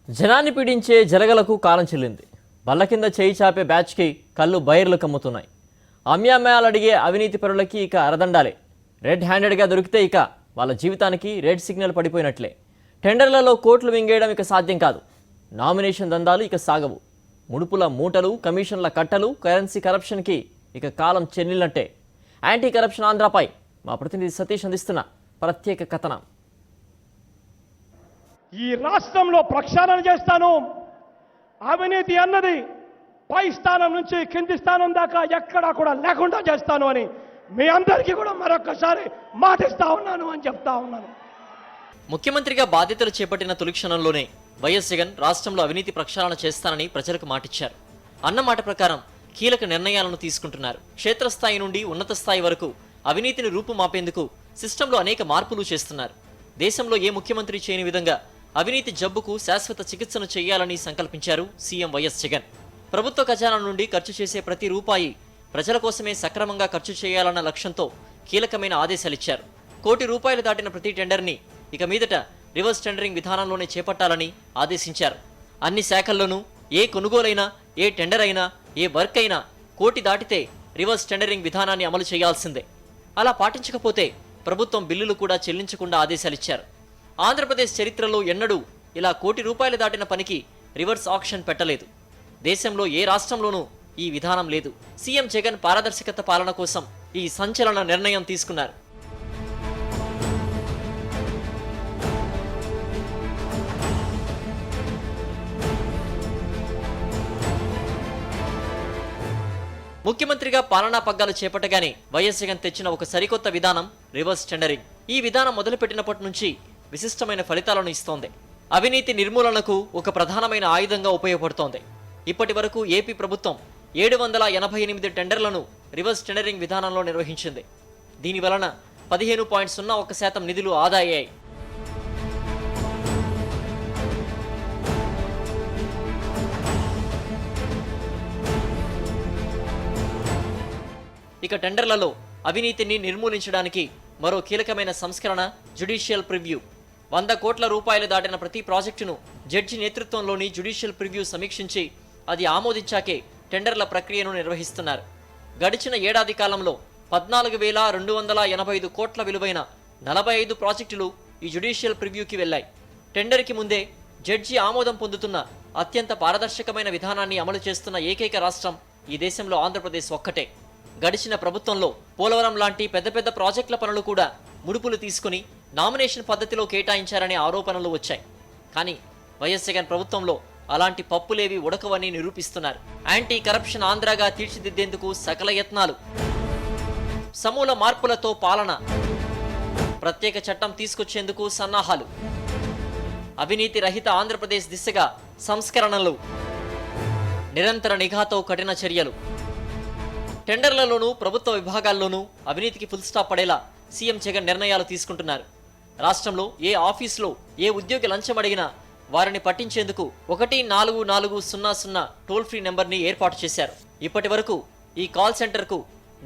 జనాన్ని పీడించే జలగలకు కాలం చెల్లింది. బల్ల కింద చేయి చాపే బ్యాచ్కి కళ్ళు బైర్లు కమ్ముతున్నాయి. అమ్యామ్యాలు అడిగే అవినీతి పరులకి ఇక అరదండాలే. రెడ్ హ్యాండెడ్గా దొరికితే ఇక వాళ్ళ జీవితానికి రెడ్ సిగ్నల్ పడిపోయినట్లే. టెండర్లలో కోట్లు మింగేయడం ఇక సాధ్యం కాదు. నామినేషన్ దందాలు ఇక సాగవు. ముడుపుల మూటలు, కమిషన్ల కట్టలు, కరెన్సీ కరప్షన్కి ఇక కాలం చెల్లినట్టే. యాంటీ కరప్షన్ ఆంధ్రాపై మా ప్రతినిధి సతీష్ అందిస్తున్న ప్రత్యేక కథనం. ఈ రాష్ట్రంలో ప్రక్షాళన చేస్తాను. అవినీతి అన్నది పై స్థానం నుంచి కింది స్థానం దాకా ఎక్కడా కూడా లేకుండా చేస్తాను అని మీ అందరికీ కూడా మరొకసారి మాటిస్తా ఉన్నాను అని చెప్తా ఉన్నాను. ముఖ్యమంత్రిగా బాధ్యతలు చేపట్టిన తొలి క్షణంలోనే వైఎస్ జగన్ రాష్ట్రంలో అవినీతి ప్రక్షాళన చేస్తానని ప్రజలకు మాటిచ్చారు. అన్న మాట ప్రకారం కీలక నిర్ణయాలను తీసుకుంటున్నారు. క్షేత్రస్థాయి నుండి ఉన్నత స్థాయి వరకు అవినీతిని రూపుమాపేందుకు సిస్టంలో అనేక మార్పులు చేస్తున్నారు. దేశంలో ఏ ముఖ్యమంత్రి చేయని విధంగా అవినీతి జబ్బుకు శాశ్వత చికిత్సను చేయాలని సంకల్పించారు సీఎం వైఎస్ జగన్. ప్రభుత్వ ఖజానా నుండి ఖర్చు చేసే ప్రతి రూపాయి ప్రజల కోసమే సక్రమంగా ఖర్చు చేయాలన్న లక్ష్యంతో కీలకమైన ఆదేశాలిచ్చారు. ₹1 కోటి దాటిన ప్రతి టెండర్ని ఇక మీదట రివర్స్ టెండరింగ్ విధానంలోనే చేపట్టాలని ఆదేశించారు. అన్ని శాఖల్లోనూ ఏ కొనుగోలైనా, ఏ టెండర్ అయినా, ఏ వర్క్ అయినా ₹1 కోటి దాటితే రివర్స్ టెండరింగ్ విధానాన్ని అమలు చేయాల్సిందే. అలా పాటించకపోతే ప్రభుత్వం బిల్లులు కూడా చెల్లించకుండా ఆదేశాలిచ్చారు. ఆంధ్రప్రదేశ్ చరిత్రలో ఎన్నడూ ఇలా ₹1 కోటి దాటిన పనికి రివర్స్ ఆక్షన్ పెట్టలేదు. దేశంలో ఏ రాష్ట్రంలోనూ ఈ విధానం లేదు. సీఎం జగన్ పారదర్శకత పాలన కోసం ఈ సంచలన నిర్ణయం తీసుకున్నారు. ముఖ్యమంత్రిగా పాలనా పగ్గాలు చేపట్టగానే వైఎస్ జగన్ తెచ్చిన ఒక సరికొత్త విధానం రివర్స్ టెండరింగ్. ఈ విధానం మొదలుపెట్టినప్పటి నుంచి విశిష్టమైన ఫలితాలను ఇస్తోంది. అవినీతి నిర్మూలనకు ఒక ప్రధానమైన ఆయుధంగా ఉపయోగపడుతోంది. ఇప్పటి వరకు ఏపీ ప్రభుత్వం 788 టెండర్లను రివర్స్ టెండరింగ్ విధానంలో నిర్వహించింది. దీనివలన 15.01% నిధులు ఆదా అయ్యాయి. ఇక టెండర్లలో అవినీతిని నిర్మూలించడానికి మరో కీలకమైన సంస్కరణ జ్యుడిషియల్ ప్రివ్యూ. ₹100 కోట్ల దాటిన ప్రతి ప్రాజెక్టును జడ్జి నేతృత్వంలోని జ్యుడిషియల్ ప్రివ్యూ సమీక్షించి అది ఆమోదించాకే టెండర్ల ప్రక్రియను నిర్వహిస్తున్నారు. గడిచిన ఏడాది కాలంలో 14,285 కోట్ల విలువైన 45 ప్రాజెక్టులు ఈ జ్యుడిషియల్ ప్రివ్యూకి వెళ్లాయి. టెండర్కి ముందే జడ్జి ఆమోదం పొందుతున్న అత్యంత పారదర్శకమైన విధానాన్ని అమలు చేస్తున్న ఏకైక రాష్ట్రం ఈ దేశంలో ఆంధ్రప్రదేశ్ ఒక్కటే. గడిచిన ప్రభుత్వంలో పోలవరం లాంటి పెద్ద పెద్ద ప్రాజెక్టుల పనులు కూడా ముడుపులు తీసుకుని నామినేషన్ పద్ధతిలో కేటాయించారనే ఆరోపణలు వచ్చాయి. కానీ వైఎస్ జగన్ ప్రభుత్వంలో అలాంటి పప్పులేవి ఉడకవని నిరూపిస్తున్నారు. యాంటీ కరప్షన్ ఆంధ్రాగా తీర్చిదిద్దేందుకు సకల యత్నాలు, సమూల మార్పులతో పాలన, ప్రత్యేక చట్టం తీసుకొచ్చేందుకు సన్నాహాలు, అవినీతి రహిత ఆంధ్రప్రదేశ్ దిశగా సంస్కరణలు, నిరంతర నిఘాతో కఠిన చర్యలు. టెండర్లలోనూ ప్రభుత్వ విభాగాల్లోనూ అవినీతికి ఫుల్ స్టాప్ పడేలా సీఎం జగన్ నిర్ణయాలు తీసుకుంటున్నారు. రాష్ట్రంలో ఏ ఆఫీసులో ఏ ఉద్యోగి లంచం అడిగినా వారిని పట్టించేందుకు 1440 టోల్ ఫ్రీ నెంబర్ని ఏర్పాటు చేశారు. ఇప్పటి వరకు ఈ కాల్ సెంటర్కు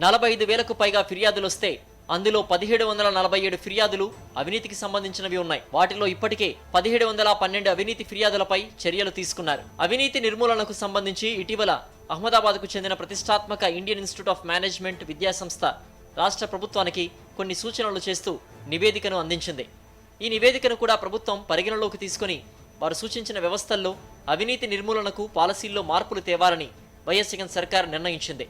45,000కు పైగా ఫిర్యాదులు వస్తే అందులో 1747 ఫిర్యాదులు అవినీతికి సంబంధించినవి ఉన్నాయి. వాటిలో ఇప్పటికే 1712 అవినీతి ఫిర్యాదులపై చర్యలు తీసుకున్నారు. అవినీతి నిర్మూలనకు సంబంధించి ఇటీవల అహ్మదాబాద్కు చెందిన ప్రతిష్టాత్మక ఇండియన్ ఇన్స్టిట్యూట్ ఆఫ్ మేనేజ్మెంట్ విద్యాసంస్థ రాష్ట్ర ప్రభుత్వానికి కొన్ని సూచనలు చేస్తూ నివేదికను అందించింది. ఈ నివేదికను కూడా ప్రభుత్వం పరిగణలోకి తీసుకుని వారు సూచించిన వ్యవస్థల్లో అవినీతి నిర్మూలనకు పాలసీల్లో మార్పులు తేవాలని వైఎస్ జగన్ సర్కార్ నిర్ణయించింది.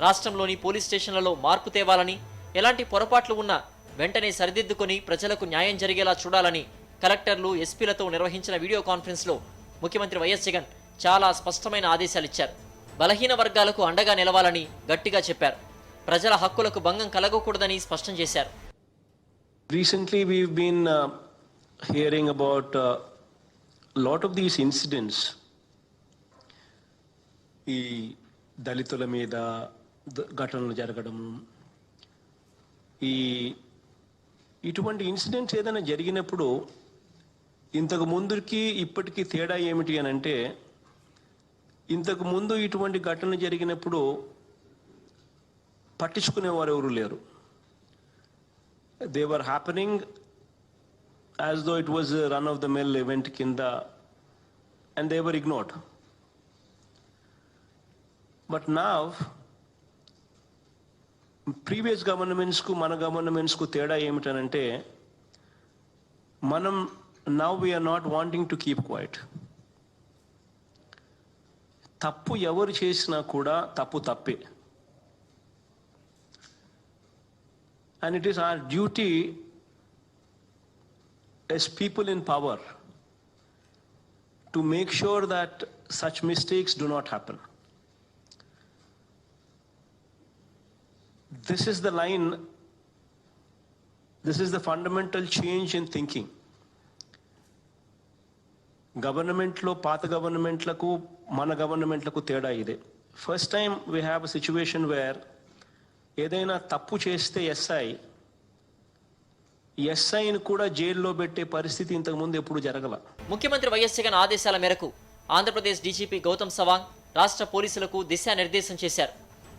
రాష్ట్రంలోని పోలీస్ స్టేషన్లలో మార్పు తేవాలని, ఎలాంటి పొరపాట్లు ఉన్నా వెంటనే సరిదిద్దుకొని ప్రజలకు న్యాయం జరిగేలా చూడాలని కలెక్టర్లు, ఎస్పీలతో నిర్వహించిన వీడియో కాన్ఫరెన్స్లో ముఖ్యమంత్రి వైఎస్ జగన్ చాలా స్పష్టమైన ఆదేశాలిచ్చారు. బలహీన వర్గాలకు అండగా నిలవాలని గట్టిగా చెప్పారు. ప్రజల హక్కులకు భంగం కలగకూడదని స్పష్టం చేశారు. Recently we've been hearing about a lot of these incidents. ఈ దళితుల మీద ఘటనలు జరగడం, ఇటువంటి ఇన్సిడెంట్స్ ఏదైనా జరిగినప్పుడు ఇంతకు ముందుకి ఇప్పటికీ తేడా ఏమిటి అని అంటే, ఇంతకు ముందు ఇటువంటి ఘటనలు జరిగినప్పుడు పట్టించుకునేవారు ఎవరు లేరు. They were happening as though it was a run-of-the-mill event కింద and they were ignored. But now, previous governments ku mana governments ku teda ఏమిటనంటే మనం now we are not wanting to keep quiet. తప్పు ఎవరు చేసినా కూడా తప్పు తప్పే. And it is our duty as people in power to make sure that such mistakes do not happen. This is the line, this is the fundamental change in thinking. Government lo paata government laku mana government laku teda ide. First time we have a situation where ఏదైనా తప్పు చేస్తే ఎస్ఐని కూడా జైల్లో పెట్టే పరిస్థితి ఇంతకు ముందు ఎప్పుడు జరగల. ముఖ్యమంత్రి వైఎస్ జగన్ ఆదేశాల మేరకు ఆంధ్రప్రదేశ్ డీజీపీ గౌతమ్ సవాంగ్ రాష్ట్ర పోలీసులకు దిశానిర్దేశం చేశారు.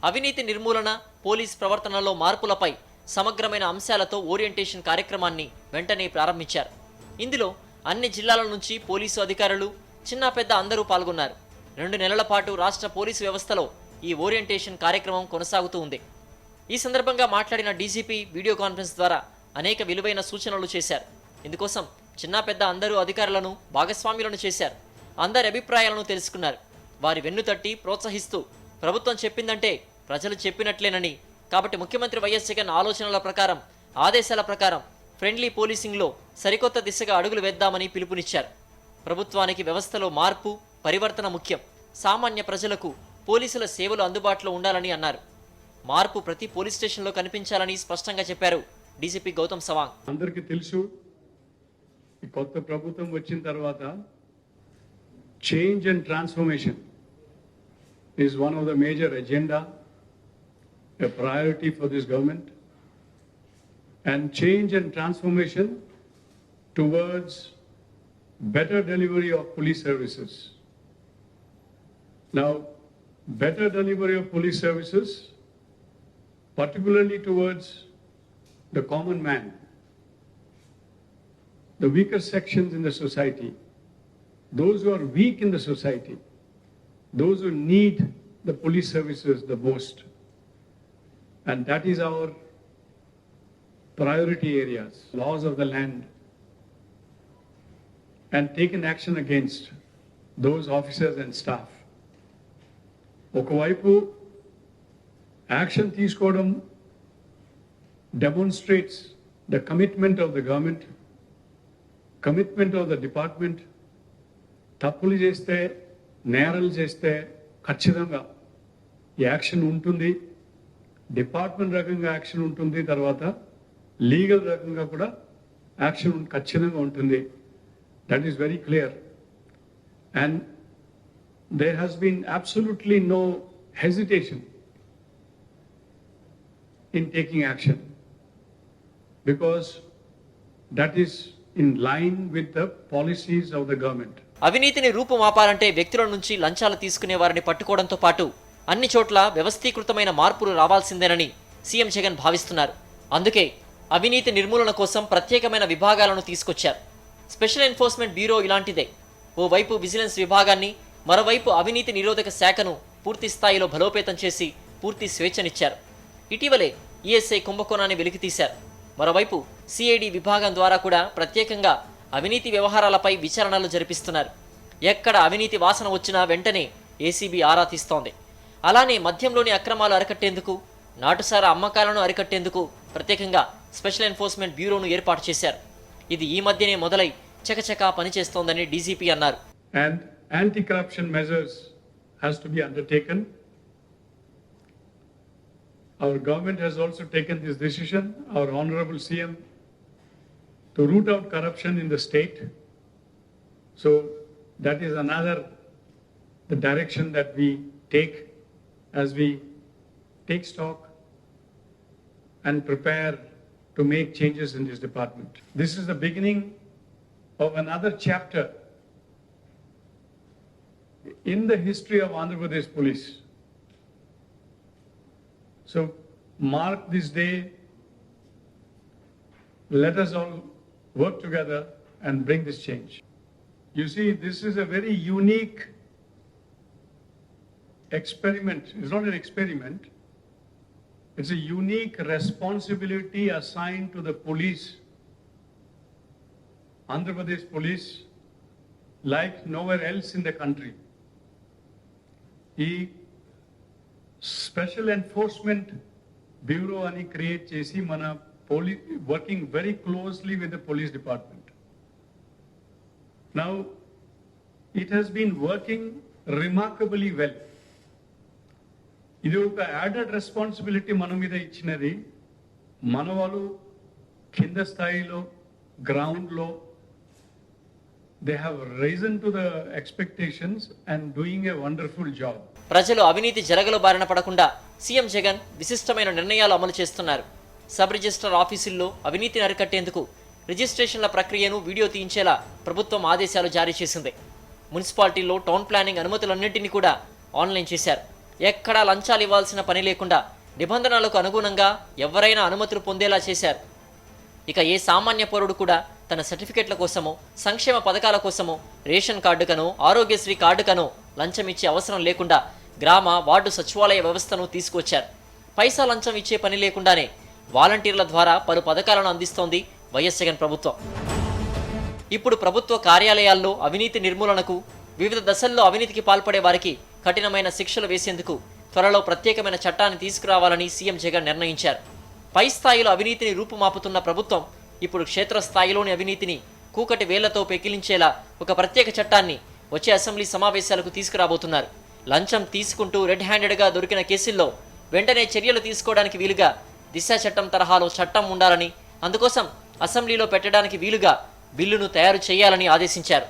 అవినీతి నిర్మూలన, పోలీస్ ప్రవర్తనలో మార్పులపై సమగ్రమైన అంశాలతో ఓరియంటేషన్ కార్యక్రమాన్ని వెంటనే ప్రారంభించారు. ఇందులో అన్ని జిల్లాల నుంచి పోలీసు అధికారులు, చిన్న పెద్ద అందరూ పాల్గొన్నారు. 2 నెలల పాటు రాష్ట్ర పోలీసు వ్యవస్థలో ఈ ఓరియంటేషన్ కార్యక్రమం కొనసాగుతూ ఉంది. ఈ సందర్భంగా మాట్లాడిన డీజీపీ వీడియో కాన్ఫరెన్స్ ద్వారా అనేక విలువైన సూచనలు చేశారు. ఇందుకోసం చిన్న పెద్ద అందరూ అధికారులను భాగస్వామ్యులను చేశారు. అందరి అభిప్రాయాలను తెలుసుకున్నారు. వారి వెన్నుతట్టి ప్రోత్సహిస్తూ ప్రభుత్వం చెప్పిందంటే ప్రజలు చెప్పినట్లేనని, కాబట్టి ముఖ్యమంత్రి వైఎస్ జగన్ ఆలోచనల ప్రకారం, ఆదేశాల ప్రకారం ఫ్రెండ్లీ పోలీసింగ్లో సరికొత్త దిశగా అడుగులు వేద్దామని పిలుపునిచ్చారు. ప్రభుత్వానికి వ్యవస్థలో మార్పు, పరివర్తన ముఖ్యం. సామాన్య ప్రజలకు పోలీసుల సేవలు అందుబాటులో ఉండాలని అన్నారు. మార్పు ప్రతి పోలీస్ స్టేషన్లో కనిపించాలని స్పష్టంగా చెప్పారు డీజీపీ గౌతమ్ సవాంగ్. అందరికీ తెలుసు, ఈ కొత్త ప్రభుత్వం వచ్చిన తర్వాత change and transformation is one of the major agenda, a priority for this government. And change and transformation towards better delivery of police services. Now, better delivery of police services, particularly towards the common man, the weaker sections in the society, those who are weak in the society, those who need the police services the most. And that is our priority areas, laws of the land, and taken action against those officers and staff. ఒకవైపు action తీసుకోవడం demonstrates the commitment of the government, commitment of the department. తప్పులు చేస్తే, నేరాలు చేస్తే ఖచ్చితంగా action ఉంటుంది, department రకంగా action ఉంటుంది, తర్వాత లీగల్ రకంగా కూడా యాక్షన్ ఖచ్చితంగా ఉంటుంది. That is very clear. And there has been absolutely no hesitation in taking action, because that is in line with the policies of the government. అవినీతిని రూపుమాపాలంటే వ్యక్తుల నుంచి లంచాలు తీసుకునే వారిని పట్టుకోవడంతో పాటు అన్ని చోట్ల వ్యవస్థీకృతమైన మార్పులు రావాల్సిందేనని సీఎం జగన్ భావిస్తున్నారు. అందుకే అవినీతి నిర్మూలన కోసం ప్రత్యేకమైన విభాగాలను తీసుకొచ్చారు. స్పెషల్ ఎన్ఫోర్స్మెంట్ బ్యూరో ఇలాంటిదే. ఓవైపు విజిలెన్స్ విభాగాన్ని, మరోవైపు అవినీతి నిరోధక శాఖను పూర్తి స్థాయిలో బలోపేతం చేసి పూర్తి స్వేచ్ఛనిచ్చారు. ఇటీవలే ఈఎస్ఐ కుంభకోణాన్ని వెలికితీశారు. మరోవైపు సిఐడి విభాగం ద్వారా కూడా ప్రత్యేకంగా అవినీతి వ్యవహారాలపై విచారణలు జరిపిస్తున్నారు. ఎక్కడ అవినీతి వాసన వచ్చినా వెంటనే ఏసీబీ ఆరా తీస్తోంది. అలానే మద్యంలోని అక్రమాలు అరికట్టేందుకు, నాటుసారా అమ్మకాలను అరికట్టేందుకు ప్రత్యేకంగా స్పెషల్ ఎన్ఫోర్స్మెంట్ బ్యూరోను ఏర్పాటు చేశారు. ఇది ఈ మధ్యనే మొదలై చకచకా పనిచేస్తోందని డీజీపీ అన్నారు. And anti-corruption measures has to be undertaken. Our government has also taken this decision, our honorable CM, to root out corruption in the state. So that is another the direction that we take as we take stock and prepare to make changes in this department. This is the beginning of another chapter in the history of Andhra Pradesh Police. So mark this day. Let us all work together and bring this change. You see, this is a very unique experiment. It's not an experiment. It's a unique responsibility assigned to the police, Andhra Pradesh police, like nowhere else in the country. ఈ special enforcement bureau అని create చేసి మన working very closely with the police department. Now it has been working remarkably well. ఇది ఒక added responsibility మన మీద ఇచ్చినది. మన వాళ్ళు కింద స్థాయిలో గ్రౌండ్లో they have risen to the expectations and doing a wonderful job. ప్రజలు అవినీతి జరగల బారిన పడకుండా సీఎం జగన్ విశిష్టమైన నిర్ణయాలు అమలు చేస్తున్నారు. సబ్ రిజిస్ట్రార్ ఆఫీసుల్లో అవినీతిని అరికట్టేందుకు రిజిస్ట్రేషన్ల ప్రక్రియను వీడియో తీయించేలా ప్రభుత్వం ఆదేశాలు జారీ చేసింది. మున్సిపాలిటీల్లో టౌన్ ప్లానింగ్ అనుమతులన్నింటినీ కూడా ఆన్లైన్ చేశారు. ఎక్కడా లంచాలు ఇవ్వాల్సిన పని లేకుండా నిబంధనలకు అనుగుణంగా ఎవరైనా అనుమతులు పొందేలా చేశారు. ఇక ఏ సామాన్య పౌరుడు కూడా తన సర్టిఫికెట్ల కోసమో సంక్షేమ పథకాల కోసమో రేషన్ కార్డుకనో ఆరోగ్యశ్రీ కార్డుకనో లంచం ఇచ్చే అవసరం లేకుండా గ్రామ వార్డు సచివాలయ వ్యవస్థను తీసుకొచ్చారు. పైసా లంచం ఇచ్చే పని లేకుండానే వాలంటీర్ల ద్వారా పలు పథకాలను అందిస్తోంది వైఎస్ జగన్ ప్రభుత్వం. ఇప్పుడు ప్రభుత్వ కార్యాలయాల్లో అవినీతి నిర్మూలనకు, వివిధ దశల్లో అవినీతికి పాల్పడే వారికి కఠినమైన శిక్షలు వేసేందుకు త్వరలో ప్రత్యేకమైన చట్టాన్ని తీసుకురావాలని సీఎం జగన్ నిర్ణయించారు. పై స్థాయిలో అవినీతిని రూపుమాపుతున్న ప్రభుత్వం ఇప్పుడు క్షేత్రస్థాయిలోని అవినీతిని కూకటి వేళ్లతో పెకిలించేలా ఒక ప్రత్యేక చట్టాన్ని వచ్చే అసెంబ్లీ సమావేశాలకు తీసుకురాబోతున్నారు. లంచం తీసుకుంటూ రెడ్ హ్యాండెడ్గా దొరికిన కేసుల్లో వెంటనే చర్యలు తీసుకోవడానికి వీలుగా దిశ చట్టం తరహాలో చట్టం ఉండాలని, అందుకోసం అసెంబ్లీలో పెట్టడానికి వీలుగా బిల్లును తయారు చేయాలని ఆదేశించారు.